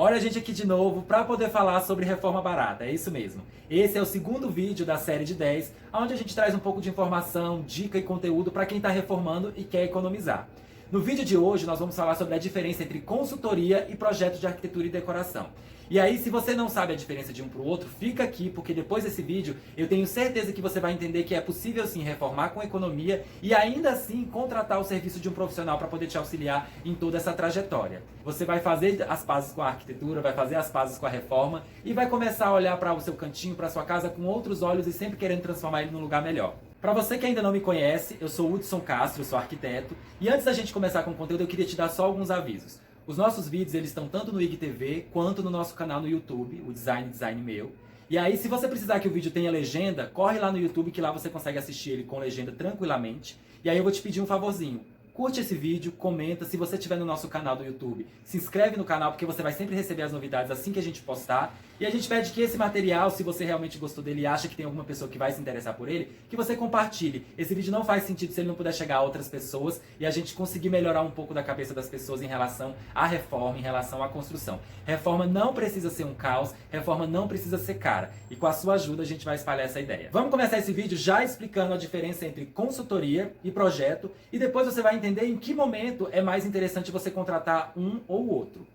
Olha a gente aqui de novo para poder falar sobre reforma barata, é isso mesmo. Esse é o segundo vídeo da série de 10, onde a gente traz um pouco de informação, dica e conteúdo para quem está reformando e quer economizar. No vídeo de hoje nós vamos falar sobre a diferença entre consultoria e projeto de arquitetura e decoração. E aí, se você não sabe a diferença de um para o outro, fica aqui, porque depois desse vídeo eu tenho certeza que você vai entender que é possível sim reformar com economia e ainda assim contratar o serviço de um profissional para poder te auxiliar em toda essa trajetória. Você vai fazer as pazes com a arquitetura, vai fazer as pazes com a reforma e vai começar a olhar para o seu cantinho, para a sua casa com outros olhos e sempre querendo transformar ele num lugar melhor. Para você que ainda não me conhece, eu sou Hudson Castro, eu sou arquiteto, e antes da gente começar com o conteúdo eu queria te dar só alguns avisos. Os nossos vídeos eles estão tanto no IGTV quanto no nosso canal no YouTube, o Design Meu. E aí, se você precisar que o vídeo tenha legenda, corre lá no YouTube que lá você consegue assistir ele com legenda tranquilamente. E aí eu vou te pedir um favorzinho. Curte esse vídeo, comenta, se você estiver no nosso canal do YouTube, se inscreve no canal porque você vai sempre receber as novidades assim que a gente postar. E a gente pede que esse material, se você realmente gostou dele e acha que tem alguma pessoa que vai se interessar por ele, que você compartilhe. Esse vídeo não faz sentido se ele não puder chegar a outras pessoas e a gente conseguir melhorar um pouco da cabeça das pessoas em relação à reforma, em relação à construção. Reforma não precisa ser um caos, reforma não precisa ser cara. E com a sua ajuda a gente vai espalhar essa ideia. Vamos começar esse vídeo já explicando a diferença entre consultoria e projeto e depois você vai entender em que momento é mais interessante você contratar um ou outro.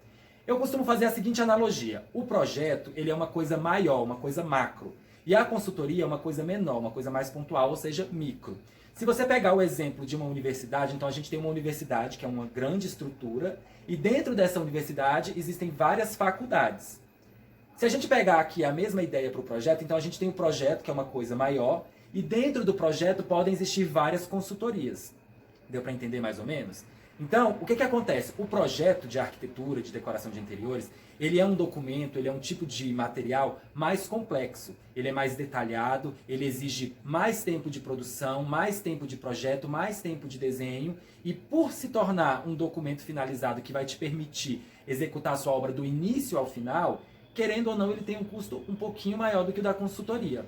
Eu costumo fazer a seguinte analogia. O projeto, ele é uma coisa maior, uma coisa macro. E a consultoria é uma coisa menor, uma coisa mais pontual, ou seja, micro. Se você pegar o exemplo de uma universidade, então a gente tem uma universidade que é uma grande estrutura, e dentro dessa universidade existem várias faculdades. Se a gente pegar aqui a mesma ideia para o projeto, então a gente tem o projeto, que é uma coisa maior, e dentro do projeto podem existir várias consultorias. Deu para entender mais ou menos? Então, o que acontece? O projeto de arquitetura, de decoração de interiores, ele é um documento, ele é um tipo de material mais complexo. Ele é mais detalhado, ele exige mais tempo de produção, mais tempo de projeto, mais tempo de desenho. E por se tornar um documento finalizado que vai te permitir executar a sua obra do início ao final, querendo ou não, ele tem um custo um pouquinho maior do que o da consultoria.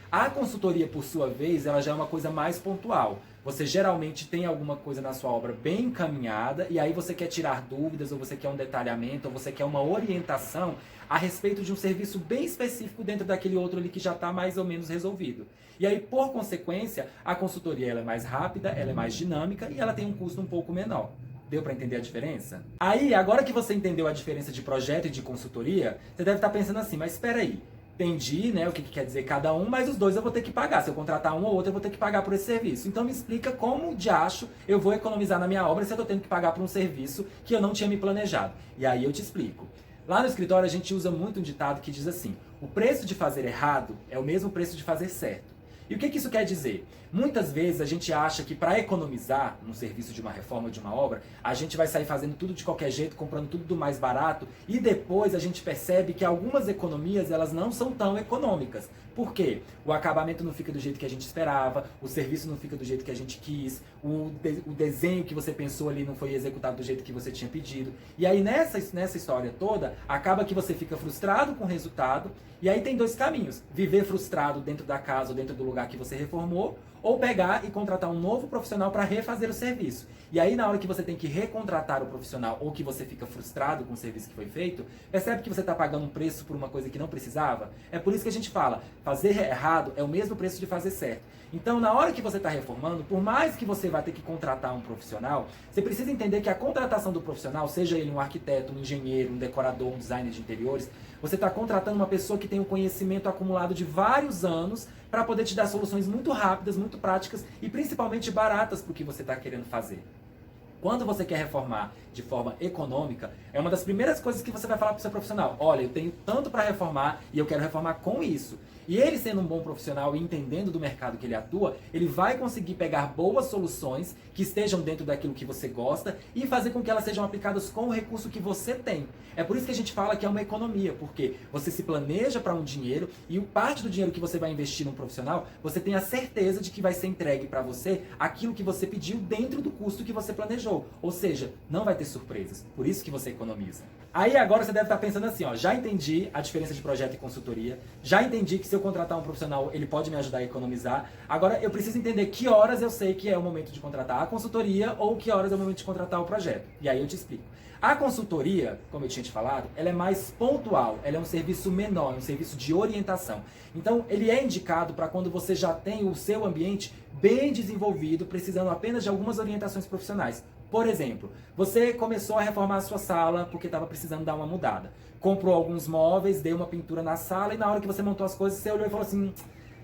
A consultoria, por sua vez, ela já é uma coisa mais pontual. Você geralmente tem alguma coisa na sua obra bem encaminhada e aí você quer tirar dúvidas, ou você quer um detalhamento, ou você quer uma orientação a respeito de um serviço bem específico dentro daquele outro ali que já está mais ou menos resolvido. E aí, por consequência, a consultoria ela é mais rápida, ela é mais dinâmica e ela tem um custo um pouco menor. Deu para entender a diferença? Aí, agora que você entendeu a diferença de projeto e de consultoria, você deve estar pensando assim, mas espera aí. Entendi, né, o que quer dizer cada um, mas os dois eu vou ter que pagar. Se eu contratar um ou outro, eu vou ter que pagar por esse serviço. Então me explica como de acho eu vou economizar na minha obra se eu estou tendo que pagar por um serviço que eu não tinha me planejado. E aí eu te explico. Lá no escritório a gente usa muito um ditado que diz assim: o preço de fazer errado é o mesmo preço de fazer certo. E o que isso quer dizer? Muitas vezes a gente acha que para economizar no serviço de uma reforma ou de uma obra, a gente vai sair fazendo tudo de qualquer jeito, comprando tudo do mais barato, e depois a gente percebe que algumas economias elas não são tão econômicas. Por quê? O acabamento não fica do jeito que a gente esperava, o serviço não fica do jeito que a gente quis, o desenho que você pensou ali não foi executado do jeito que você tinha pedido. E aí nessa história toda, acaba que você fica frustrado com o resultado, e aí tem dois caminhos: viver frustrado dentro da casa ou dentro do lugar que você reformou, ou pegar e contratar um novo profissional para refazer o serviço. E aí na hora que você tem que recontratar o profissional ou que você fica frustrado com o serviço que foi feito, percebe que você está pagando um preço por uma coisa que não precisava? É por isso que a gente fala, fazer errado é o mesmo preço de fazer certo. Então na hora que você está reformando, por mais que você vá ter que contratar um profissional, você precisa entender que a contratação do profissional, seja ele um arquiteto, um engenheiro, um decorador, um designer de interiores, você está contratando uma pessoa que tem um conhecimento acumulado de vários anos para poder te dar soluções muito rápidas, muito práticas e principalmente baratas para o que você está querendo fazer. Quando você quer reformar de forma econômica, é uma das primeiras coisas que você vai falar para o seu profissional: olha, eu tenho tanto para reformar e eu quero reformar com isso. E ele, sendo um bom profissional e entendendo do mercado que ele atua, ele vai conseguir pegar boas soluções que estejam dentro daquilo que você gosta e fazer com que elas sejam aplicadas com o recurso que você tem. É por isso que a gente fala que é uma economia, porque você se planeja para um dinheiro e parte do dinheiro que você vai investir num profissional, você tem a certeza de que vai ser entregue para você aquilo que você pediu dentro do custo que você planejou. Ou seja, não vai ter surpresas. Por isso que você economiza. Aí agora você deve estar pensando assim, ó, já entendi a diferença de projeto e consultoria, já entendi que se eu contratar um profissional, ele pode me ajudar a economizar. Agora eu preciso entender que horas eu sei que é o momento de contratar a consultoria ou que horas é o momento de contratar o projeto. E aí eu te explico. A consultoria, como eu tinha te falado, ela é mais pontual, ela é um serviço menor, é um serviço de orientação. Então, ele é indicado para quando você já tem o seu ambiente bem desenvolvido, precisando apenas de algumas orientações profissionais. Por exemplo, você começou a reformar a sua sala porque estava precisando dar uma mudada. Comprou alguns móveis, deu uma pintura na sala e na hora que você montou as coisas, você olhou e falou assim,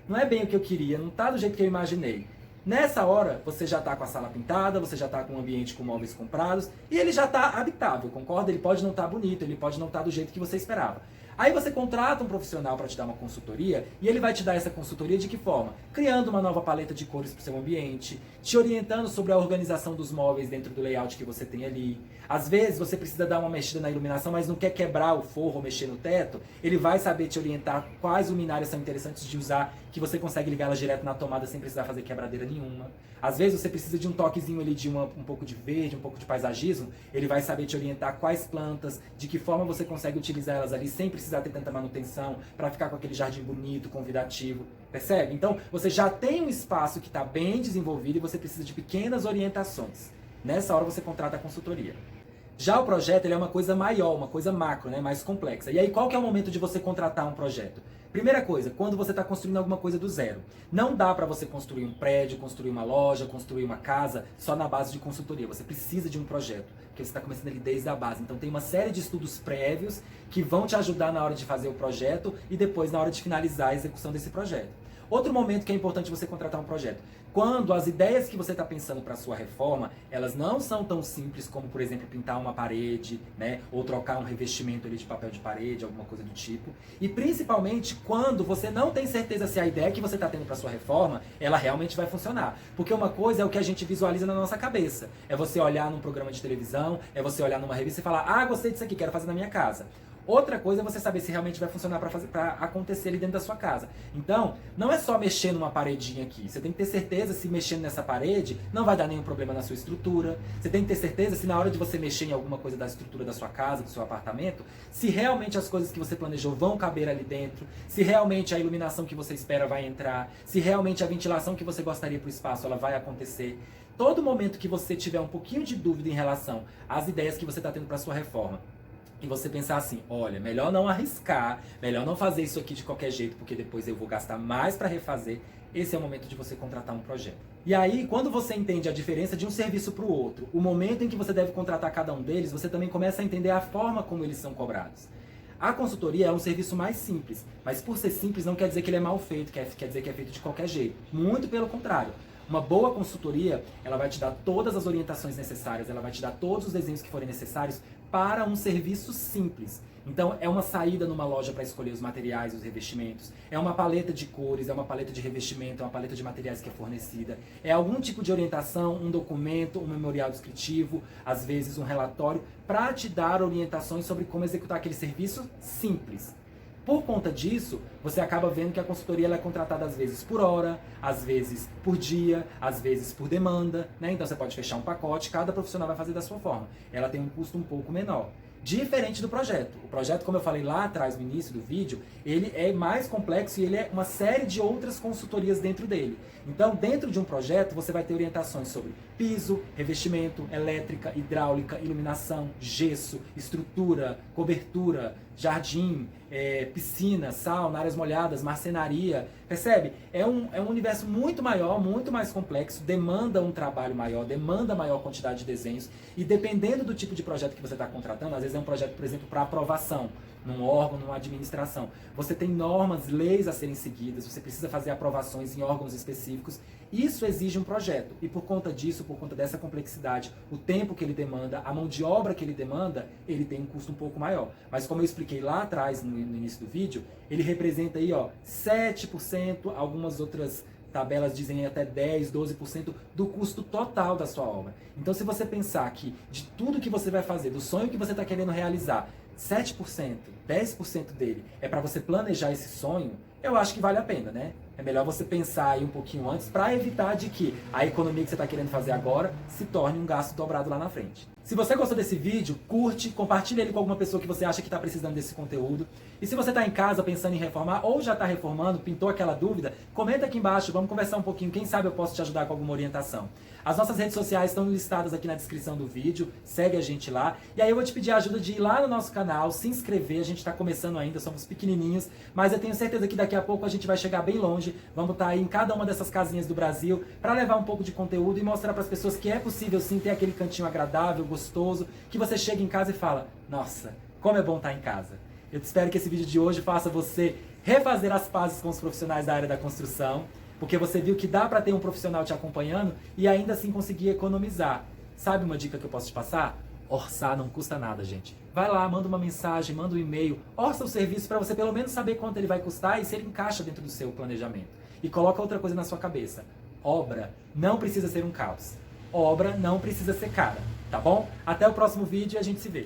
não é bem o que eu queria, não está do jeito que eu imaginei. Nessa hora, você já está com a sala pintada, você já está com um ambiente com móveis comprados e ele já está habitável, concorda? Ele pode não estar bonito, ele pode não estar do jeito que você esperava. Aí você contrata um profissional para te dar uma consultoria e ele vai te dar essa consultoria de que forma? Criando uma nova paleta de cores para o seu ambiente, te orientando sobre a organização dos móveis dentro do layout que você tem ali. Às vezes você precisa dar uma mexida na iluminação, mas não quer quebrar o forro ou mexer no teto, ele vai saber te orientar quais luminárias são interessantes de usar, que você consegue ligá-las direto na tomada sem precisar fazer quebradeira nenhuma. Às vezes você precisa de um toquezinho ali de um pouco de verde, um pouco de paisagismo, ele vai saber te orientar quais plantas, de que forma você consegue utilizar elas ali sem precisar ter tanta manutenção, para ficar com aquele jardim bonito, convidativo. Percebe? Então você já tem um espaço que está bem desenvolvido e você precisa de pequenas orientações. Nessa hora você contrata a consultoria. Já o projeto ele é uma coisa maior, uma coisa macro, né, mais complexa. E aí qual que é o momento de você contratar um projeto? Primeira coisa, quando você está construindo alguma coisa do zero. Não dá para você construir um prédio, construir uma loja, construir uma casa só na base de consultoria. Você precisa de um projeto, porque você está começando ali desde a base. Então tem uma série de estudos prévios que vão te ajudar na hora de fazer o projeto e depois na hora de finalizar a execução desse projeto. Outro momento que é importante você contratar um projeto. Quando as ideias que você está pensando para a sua reforma, elas não são tão simples como, por exemplo, pintar uma parede, né? Ou trocar um revestimento ali de papel de parede, alguma coisa do tipo. E principalmente quando você não tem certeza se a ideia que você está tendo para sua reforma, ela realmente vai funcionar. Porque uma coisa é o que a gente visualiza na nossa cabeça. É você olhar num programa de televisão, é você olhar numa revista e falar, ah, gostei disso aqui, quero fazer na minha casa. Outra coisa é você saber se realmente vai funcionar para acontecer ali dentro da sua casa. Então, não é só mexer numa paredinha aqui. Você tem que ter certeza se mexendo nessa parede não vai dar nenhum problema na sua estrutura. Você tem que ter certeza se na hora de você mexer em alguma coisa da estrutura da sua casa, do seu apartamento, se realmente as coisas que você planejou vão caber ali dentro, se realmente a iluminação que você espera vai entrar, se realmente a ventilação que você gostaria para o espaço ela vai acontecer. Todo momento que você tiver um pouquinho de dúvida em relação às ideias que você está tendo para sua reforma, e você pensar assim, olha, melhor não arriscar, melhor não fazer isso aqui de qualquer jeito, porque depois eu vou gastar mais para refazer, esse é o momento de você contratar um projeto. E aí, quando você entende a diferença de um serviço para o outro, o momento em que você deve contratar cada um deles, você também começa a entender a forma como eles são cobrados. A consultoria é um serviço mais simples, mas por ser simples não quer dizer que ele é mal feito, quer dizer que é feito de qualquer jeito. Muito pelo contrário. Uma boa consultoria, ela vai te dar todas as orientações necessárias, ela vai te dar todos os desenhos que forem necessários para um serviço simples. Então, é uma saída numa loja para escolher os materiais, os revestimentos, é uma paleta de cores, é uma paleta de revestimento, é uma paleta de materiais que é fornecida, é algum tipo de orientação, um documento, um memorial descritivo, às vezes um relatório, para te dar orientações sobre como executar aquele serviço simples. Por conta disso, você acaba vendo que a consultoria ela é contratada às vezes por hora, às vezes por dia, às vezes por demanda, né? Então você pode fechar um pacote, cada profissional vai fazer da sua forma. Ela tem um custo um pouco menor. Diferente do projeto. O projeto, como eu falei lá atrás no início do vídeo, ele é mais complexo e ele é uma série de outras consultorias dentro dele. Então, dentro de um projeto, você vai ter orientações sobre piso, revestimento, elétrica, hidráulica, iluminação, gesso, estrutura, cobertura, jardim, piscina, sauna, áreas molhadas, marcenaria. Percebe? É um universo muito maior, muito mais complexo, demanda um trabalho maior, demanda maior quantidade de desenhos e dependendo do tipo de projeto que você está contratando, às vezes é um projeto, por exemplo, para aprovação num órgão, numa administração. Você tem normas, leis a serem seguidas, você precisa fazer aprovações em órgãos específicos. Isso exige um projeto. E por conta disso, por conta dessa complexidade, o tempo que ele demanda, a mão de obra que ele demanda, ele tem um custo um pouco maior. Mas como eu expliquei lá atrás, no início do vídeo, ele representa aí, 7%, algumas outras tabelas dizem até 10%, 12% do custo total da sua obra. Então se você pensar que de tudo que você vai fazer, do sonho que você está querendo realizar, 7%, 10% dele é para você planejar esse sonho, eu acho que vale a pena, né? É melhor você pensar aí um pouquinho antes para evitar de que a economia que você está querendo fazer agora se torne um gasto dobrado lá na frente. Se você gostou desse vídeo, curte, compartilha ele com alguma pessoa que você acha que está precisando desse conteúdo. E se você está em casa pensando em reformar ou já está reformando, pintou aquela dúvida, comenta aqui embaixo, vamos conversar um pouquinho, quem sabe eu posso te ajudar com alguma orientação. As nossas redes sociais estão listadas aqui na descrição do vídeo, segue a gente lá. E aí eu vou te pedir a ajuda de ir lá no nosso canal, se inscrever, a gente está começando ainda, somos pequenininhos, mas eu tenho certeza que daqui a pouco a gente vai chegar bem longe, vamos estar aí em cada uma dessas casinhas do Brasil para levar um pouco de conteúdo e mostrar para as pessoas que é possível sim ter aquele cantinho agradável, gostoso, que você chega em casa e fala, nossa, como é bom estar em casa. Eu espero que esse vídeo de hoje faça você refazer as pazes com os profissionais da área da construção, porque você viu que dá para ter um profissional te acompanhando e ainda assim conseguir economizar. Sabe uma dica que eu posso te passar? Orçar não custa nada, gente. Vai lá, manda uma mensagem, manda um e-mail, orça o serviço para você pelo menos saber quanto ele vai custar e se ele encaixa dentro do seu planejamento. E coloca outra coisa na sua cabeça. Obra não precisa ser um caos. Obra não precisa ser cara, tá bom? Até o próximo vídeo e a gente se vê.